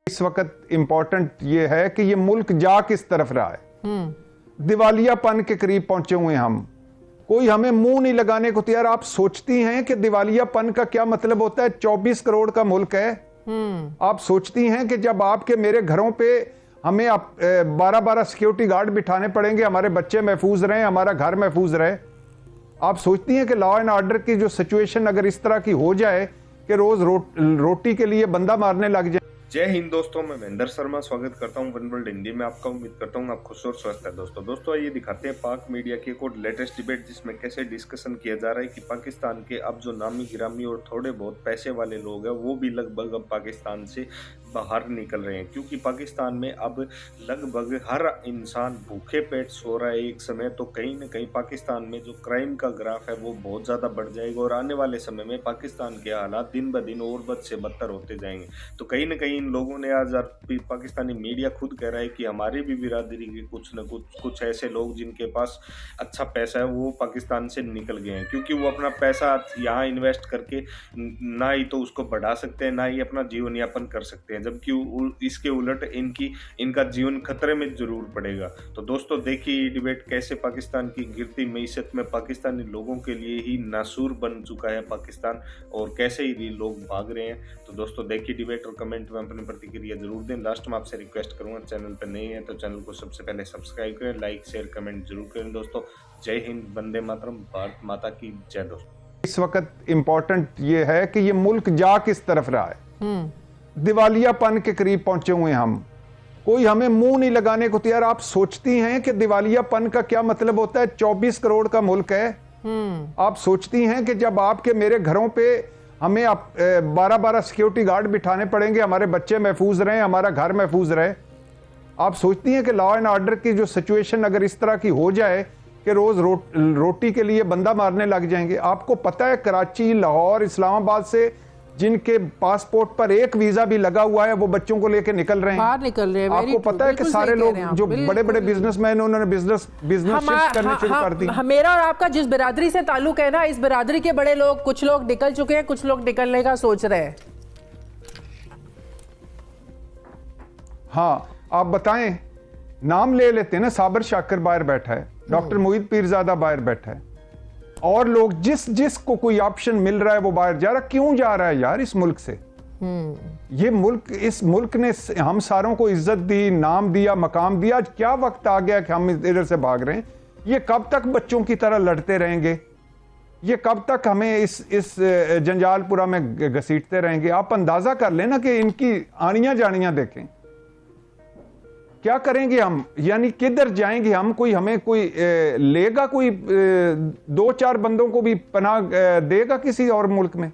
इस वक्त इम्पोर्टेंट ये है कि ये मुल्क जा किस तरफ रहा है। दिवालियापन के करीब पहुंचे हुए हम, कोई हमें मुंह नहीं लगाने को तैयार। आप सोचती हैं कि दिवालियापन का क्या मतलब होता है? 24 करोड़ का मुल्क है। आप सोचती हैं कि जब आपके मेरे घरों पे हमें 12-12 सिक्योरिटी गार्ड बिठाने पड़ेंगे, हमारे बच्चे महफूज रहें, हमारा घर महफूज रहे? आप सोचती हैं कि लॉ एंड ऑर्डर की जो सिचुएशन अगर इस तरह की हो जाए कि रोज रोटी के लिए बंदा मारने लग जाए। जय हिंद दोस्तों, मैं महेंद्र शर्मा स्वागत करता हूं वन वर्ल्ड हिंदी में आपका। उम्मीद करता हूं आप खुश और स्वस्थ है। दोस्तों ये दिखाते हैं पाक मीडिया की एक और लेटेस्ट डिबेट, जिसमें कैसे डिस्कशन किया जा रहा है कि पाकिस्तान के अब जो नामी गिरामी और थोड़े बहुत पैसे वाले लोग हैं वो भी लगभग अब पाकिस्तान से बाहर निकल रहे हैं, क्योंकि पाकिस्तान में अब लगभग हर इंसान भूखे पेट सो रहा है एक समय। तो कहीं ना कहीं पाकिस्तान में जो क्राइम का ग्राफ है वो बहुत ज़्यादा बढ़ जाएगा और आने वाले समय में पाकिस्तान के हालात दिन ब दिन और बद से बदतर होते जाएंगे। तो कहीं ना कहीं इन लोगों ने आज पाकिस्तानी मीडिया खुद कह रहा है कि हमारी भी बिरादरी के कुछ न कुछ ऐसे लोग जिनके पास अच्छा पैसा है वो पाकिस्तान से निकल गए हैं, क्योंकि वो अपना पैसा यहाँ इन्वेस्ट करके ना ही तो उसको बढ़ा सकते हैं, ना ही अपना जीवन यापन कर सकते हैं, जबकि इसके उलट इनका जीवन खतरे में जरूर पड़ेगा। तो दोस्तों देखिए डिबेट कैसे पाकिस्तान की गिरती मईशत में पाकिस्तानी लोगों के लिए ही नासूर बन चुका है पाकिस्तान, और कैसे ही लोग भाग रहे हैं। तो दोस्तों देखिए डिबेट और कमेंट में अपनी प्रतिक्रिया जरूर दें। लास्ट में आपसे रिक्वेस्ट करूंगा, चैनल पर नहीं है तो चैनल को सबसे पहले सब्सक्राइब करें, लाइक शेयर कमेंट जरूर करें। दोस्तों जय हिंद, वंदे मातरम, भारत माता की जय। दोस्तों इस वक्त इम्पोर्टेंट ये है कि ये मुल्क जा किस तरफ रहा है। दिवालियापन के करीब पहुंचे हुए हम, कोई हमें मुंह नहीं लगाने को तैयार। आप सोचती हैं कि दिवालियापन का क्या मतलब होता है? 24 करोड़ का मुल्क है। आप सोचती हैं कि जब आपके मेरे घरों पे हमें 12-12 सिक्योरिटी गार्ड बिठाने पड़ेंगे, हमारे बच्चे महफूज रहें, हमारा घर महफूज रहे? आप सोचती हैं कि लॉ एंड ऑर्डर की जो सिचुएशन अगर इस तरह की हो जाए कि रोज रोटी के लिए बंदा मारने लग जाएंगे? आपको पता है कराची, लाहौर, इस्लामाबाद से जिनके पासपोर्ट पर एक वीजा भी लगा हुआ है वो बच्चों को लेकर निकल रहे हैं, बाहर निकल रहे हैं। आपको पता है कि सारे लोग जो बड़े बड़े बिजनेसमैन उन्होंने बिजनेस करने शुरू कर दी। मेरा और आपका जिस बिरादरी से ताल्लुक है ना, इस बिरादरी के बड़े लोग, कुछ लोग निकल चुके हैं, कुछ लोग निकलने का सोच रहे हैं। हाँ आप बताएं, नाम ले लेते हैं ना। साबर शाकर बाहर बैठा है, डॉक्टर मोहित पीरजादा बाहर बैठा है, और लोग जिस को कोई ऑप्शन मिल रहा है वो बाहर जा रहा। क्यों जा रहा है यार इस मुल्क से? ये मुल्क, इस मुल्क ने हम सारों को इज्जत दी, नाम दिया, मकाम दिया। आज क्या वक्त आ गया कि हम इधर से भाग रहे हैं? ये कब तक बच्चों की तरह लड़ते रहेंगे? ये कब तक हमें इस जंजालपुरा में घसीटते रहेंगे? आप अंदाजा कर लेना कि इनकी आनियां जानियां देखें। क्या करेंगे हम? यानी किधर जाएंगे हम? कोई हमें लेगा, कोई 2-4 बंदों को भी पनाह देगा किसी और मुल्क में?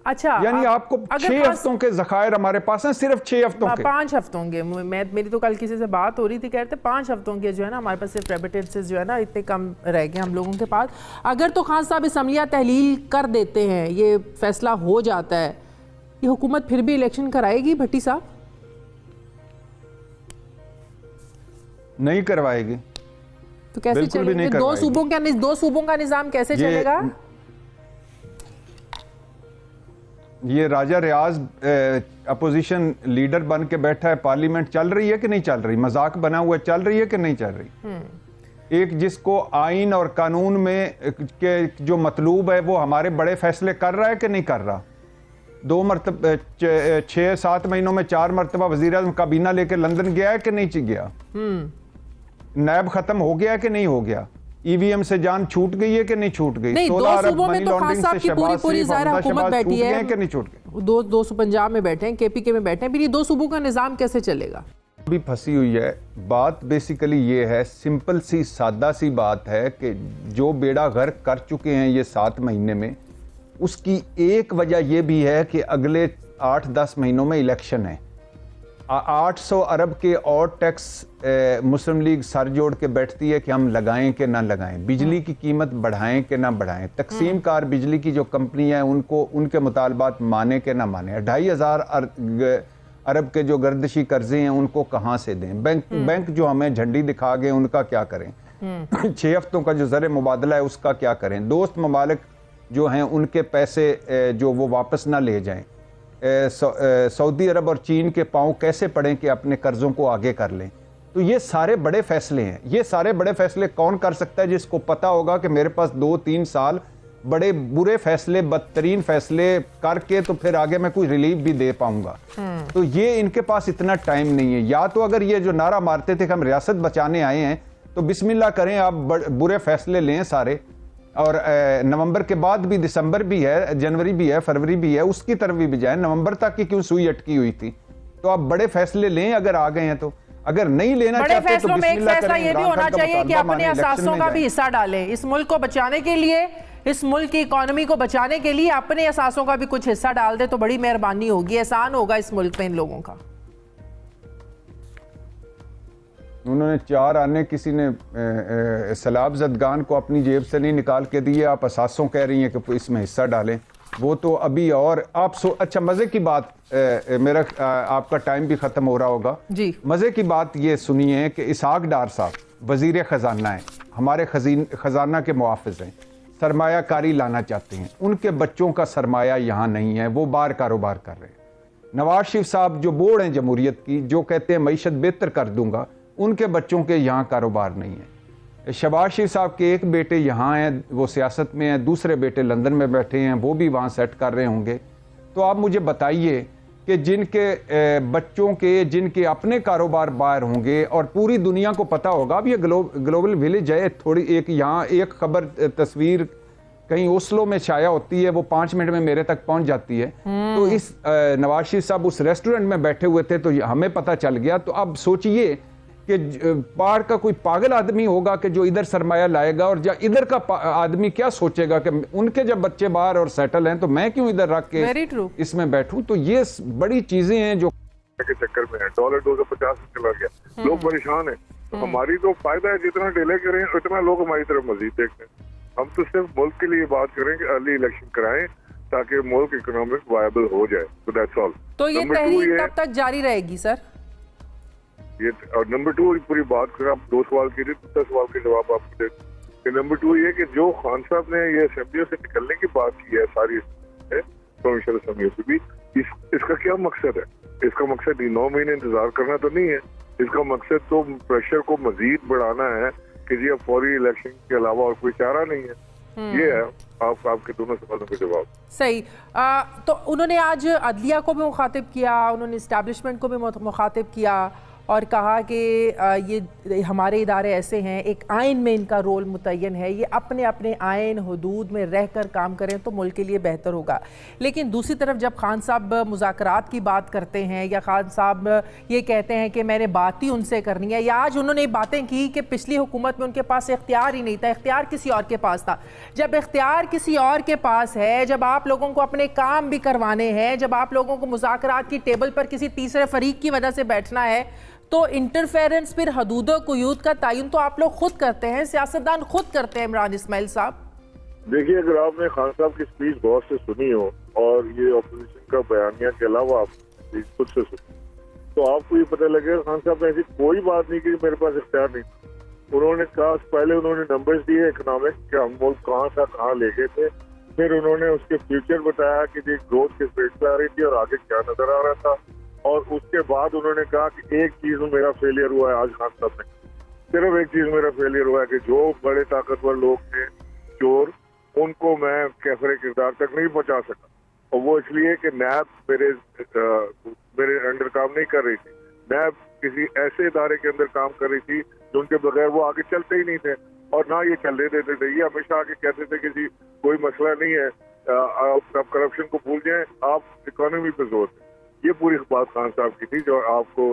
अच्छा, यानी आपको 6 हफ्तों के ज़खायर हमारे पास हैं, सिर्फ 6 हफ्तों के। 5 हफ्तों के। मेरी तो कल किसी से बात हो रही थी, कहते 5 हफ्तों के जो है ना हमारे पास सिर्फ रेमिटेंसेस जो है ना इतने कम रह गए हम लोगों के पास। अगर तो खान साहब असम्बलियाँ तहलील कर देते हैं, ये फैसला हो जाता है, ये हुकूमत फिर भी इलेक्शन कराएगी भट्टी साहब? नहीं करवाएगी। तो कैसे चलेगा? दो सूबों का निजाम कैसे चलेगा? ये राजा रियाज अपोजिशन लीडर बन के बैठा है, पार्लियामेंट चल रही है कि नहीं चल रही? मजाक बना हुआ चल रही है कि नहीं चल रही? एक जिसको आइन और कानून में के जो मतलूब है वो हमारे बड़े फैसले कर रहा है कि नहीं कर रहा? 2 मरतबा 6-7 महीनों में 4 मरतबा वज़ीर-ए-आज़म काबीना लेकर लंदन गया है कि नहीं गया? नैब खत्म हो गया कि नहीं हो गया? ईवीएम से जान छूट गई है कि नहीं छूट गई? नहीं, 16 अरब सूबों में मनी तो लॉन्ड्रिंग खान से साहब की पूरी ज़ाहिर हुकूमत बैठी है कि नहीं छूट गई? 200 पंजाब में बैठे हैं, केपीके में बैठे हैं, फिर ये 2 सूबों का निजाम कैसे चलेगा? अभी फंसी हुई है बात। बेसिकली ये है, सिंपल सी सादा सी बात है कि जो बेड़ा गर्क कर चुके हैं ये 7 महीने में, उसकी एक वजह यह भी है कि अगले 8-10 महीनों में इलेक्शन है। 800 अरब के और टैक्स मुस्लिम लीग सर जोड़ के बैठती है कि हम लगाएं कि ना लगाएं, बिजली की कीमत बढ़ाएं कि ना बढ़ाएं, तकसीम कार बिजली की जो कंपनी है उनको उनके मुतालबात माने कि ना माने, 2,500 अरब के जो गर्दिशी कर्जे हैं उनको कहाँ से दें, बैंक जो हमें झंडी दिखा गए उनका क्या करें, 6 हफ्तों का जो ज़र मुबादला है उसका क्या करें, दोस्त ममालिक जो हैं उनके पैसे जो वो वापस ना ले जाएं, सऊदी अरब और चीन के पांव कैसे पड़ें कि अपने कर्जों को आगे कर लें। तो ये सारे बड़े फैसले हैं। ये सारे बड़े फैसले कौन कर सकता है? जिसको पता होगा कि मेरे पास 2-3 साल बड़े बुरे फैसले, बदतरीन फैसले करके तो फिर आगे मैं कोई रिलीफ भी दे पाऊंगा। तो ये इनके पास इतना टाइम नहीं है। या तो अगर ये जो नारा मारते थे कि हम रियासत बचाने आए हैं, तो बिस्मिल्लाह करें, आप बुरे फैसले लें सारे, और नवंबर के बाद भी, दिसंबर भी है, जनवरी भी है, फरवरी भी है, उसकी तरफ भी जाए। नवंबर तक की क्यों सुई अटकी हुई थी? तो आप बड़े फैसले लें अगर आ गए हैं तो। अगर नहीं लेना बड़े चाहते फैसलों तो में एक फैसला ये भी होना चाहिए कि अपने इलेक्शन असासों में का जाएं। भी हिस्सा डालें। इस मुल्क को बचाने के लिए, इस मुल्क की इकोनॉमी को बचाने के लिए अपने असासों का भी कुछ हिस्सा डाल दे तो बड़ी मेहरबानी होगी, एहसान होगा इस मुल्क में इन लोगों का। उन्होंने 4 आने किसी ने सलाब जदगान को अपनी जेब से नहीं निकाल के दिए, आप असासों कह रही हैं कि इसमें हिस्सा डालें। वो तो अभी और आप अच्छा, मज़े की बात, मेरा आपका टाइम भी ख़त्म हो रहा होगा जी। मज़े की बात ये सुनिए कि इसहाक डार साहब वज़ीर ख़जाना हैं, हमारे ख़जाना के मुआफ़िज़ हैं, सरमायाकारी लाना चाहते हैं। उनके बच्चों का सरमाया यहाँ नहीं है, वो बाहर कारोबार कर रहे हैं। नवाज शरीफ साहब जो बोर्ड हैं जमहूरियत की, जो कहते हैं मईशत बेहतर कर दूंगा, उनके बच्चों के यहाँ कारोबार नहीं है। शहबाज शरीफ साहब के एक बेटे यहाँ हैं, वो सियासत में हैं, दूसरे बेटे लंदन में बैठे हैं, वो भी वहाँ सेट कर रहे होंगे। तो आप मुझे बताइए कि जिनके बच्चों के, जिनके अपने कारोबार बाहर होंगे और पूरी दुनिया को पता होगा, अब ये ग्लोबल विलेज है, थोड़ी एक यहाँ एक खबर, तस्वीर कहीं ओस्लो में छाया होती है, वो 5 मिनट में मेरे तक पहुंच जाती है। तो इस नवाज शरीफ साहब उस रेस्टोरेंट में बैठे हुए थे तो हमें पता चल गया। तो अब सोचिए कि बाहर का कोई पागल आदमी होगा कि जो इधर सरमाया लाएगा, और इधर का आदमी क्या सोचेगा कि उनके जब बच्चे बाहर और सेटल हैं तो मैं क्यों इधर रख के इसमें बैठूं। तो ये बड़ी चीजें हैं जो के चक्कर में है। $250 चला गया, लोग परेशान है। तो हमारी तो फायदा है, जितना डिले करें उतना लोग हमारी तरफ मजीद देखते हैं। हम तो सिर्फ मुल्क के लिए बात करें कि अर्ली इलेक्शन कराएं ताकि मुल्क इकोनॉमिक वायबल हो जाए। तो दैट्स ऑल। तो ये तहरीक कब तक जारी रहेगी सर? ये और नंबर 2 पूरी बात करें, आप 2 सवाल कीजिए, 10 सवाल के जवाब आपको दे। नंबर 2 ये कि जो खान साहब ने ये असेंबलियों से निकलने की बात की है, सारी प्रोविंशियल असेंबलियों से भी, इसका क्या मकसद है? इसका मकसद 9 महीने इंतजार करना तो नहीं है। इसका मकसद तो प्रेशर को मजीद बढ़ाना है कि जी अब फौरी इलेक्शन के अलावा और कोई चारा नहीं है। ये है आपके दोनों सवालों के जवाब। सही। तो उन्होंने आज अदलिया को भी मुखातिब किया, उन्होंने इस्टेब्लिशमेंट को भी मुखातिब किया और कहा कि ये हमारे इदारे ऐसे हैं, एक आइन में इनका रोल मुतय्यन है, ये अपने अपने आइन हदूद में रहकर काम करें तो मुल्क के लिए बेहतर होगा। लेकिन दूसरी तरफ जब खान साहब मुज़ाकरात की बात करते हैं या खान साहब ये कहते हैं कि मैंने बात ही उनसे करनी है, या आज उन्होंने बातें की कि पिछली हुकूमत में उनके पास इख्तियार ही नहीं था, इख्तियार किसी और के पास था। जब इख्तियार किसी और के पास है, जब आप लोगों को अपने काम भी करवाने हैं, जब आप लोगों को मुज़ाकरात की टेबल पर किसी तीसरे फरीक की वजह से बैठना है, तो इंटरफेरेंस फिर हदूद कुयूद का तयन तो आप लोग खुद करते हैं, सियासतदान खुद करते हैं। इमरान इस्माइल साहब देखिए, अगर आपने खान साहब की स्पीच गौर से सुनी हो और ये अपोजिशन का बयानिया के अलावा आप खुद से सुनी, तो आपको ये पता लगेगा खान साहब ने ऐसी कोई बात नहीं की मेरे पास इख्तियार नहीं। उन्होंने कहा, पहले उन्होंने नंबर्स दिए इकोनॉमिक कि हम मुल्क कहाँ था कहाँ ले गए थे, फिर उन्होंने उसके फ्यूचर बताया कि जी ग्रोथ किस रेट पे आ रही थी और आगे क्या नजर आ रहा था, और उसके बाद उन्होंने कहा कि एक चीज में मेरा फेलियर हुआ है। आज खान साहब ने सिर्फ एक चीज मेरा फेलियर हुआ है कि जो बड़े ताकतवर लोग थे, चोर, उनको मैं कैफरे किरदार तक नहीं पहुंचा सका, और वो इसलिए कि नैब मेरे अंडर काम नहीं कर रही थी। नैब किसी ऐसे इदारे के अंदर काम कर रही थी जो उनके बगैर वो आगे चलते ही नहीं थे, और ना ये चलने देते थे। ये हमेशा आगे कहते थे कि कोई मसला नहीं है, आप करप्शन को भूल जाएं, आप इकोनॉमी पे जोर दें। ये पूरी बात खान साहब की थी जो आपको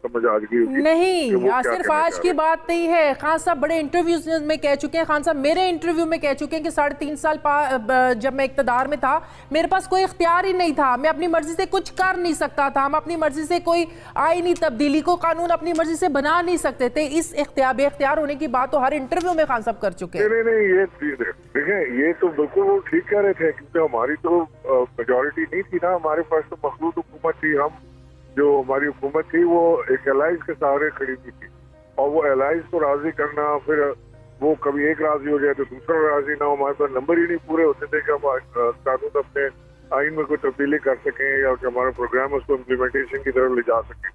समझ आ गई होगी। नहीं, सिर्फ आज की बात नहीं है। खान साहब बड़े इंटरव्यूज में कह चुके हैं, खान साहब मेरे इंटरव्यू में कह चुके हैं कि 3.5 साल जब मैं इक़्तिदार में था मेरे पास कोई इख्तियार ही नहीं था, मैं अपनी मर्जी से कुछ कर नहीं सकता था, हम अपनी मर्जी से कोई आईनी तब्दीली को कानून अपनी मर्जी से बना नहीं सकते थे। इस बेख्तियार होने की बात तो हर इंटरव्यू में खान साहब कर चुके हैं। नहीं, ये देखें, ये तो बिल्कुल वो ठीक कह रहे थे, क्योंकि हमारी तो मेजॉरिटी नहीं थी ना, हमारे पास तो मखलूत हुकूमत थी। हम जो हमारी हुकूमत थी वो एक एलाइज के सहारे खड़ी हुई थी, और वो एलाइज को राजी करना, फिर वो कभी एक राजी हो जाए तो दूसरा राजी ना हो, हमारे पास नंबर ही नहीं पूरे होते थे कि हम कानून अपने आइन में कोई तब्दीली कर सकें या कि हमारा प्रोग्राम उसको इम्प्लीमेंटेशन की तरफ ले जा सकें,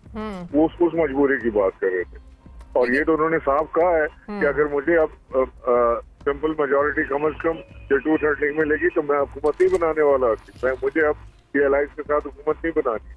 वो उस मजबूरी की बात कर रहे थे। और ये तो उन्होंने साफ कहा है कि अगर मुझे अब सिंपल मेजोरिटी कम से कम 2/3 नहीं मिलेगी तो मैं हुकूमत नहीं बनाने वाला, मुझे अब ये अलाइंस के साथ हुकूमत नहीं बनानी।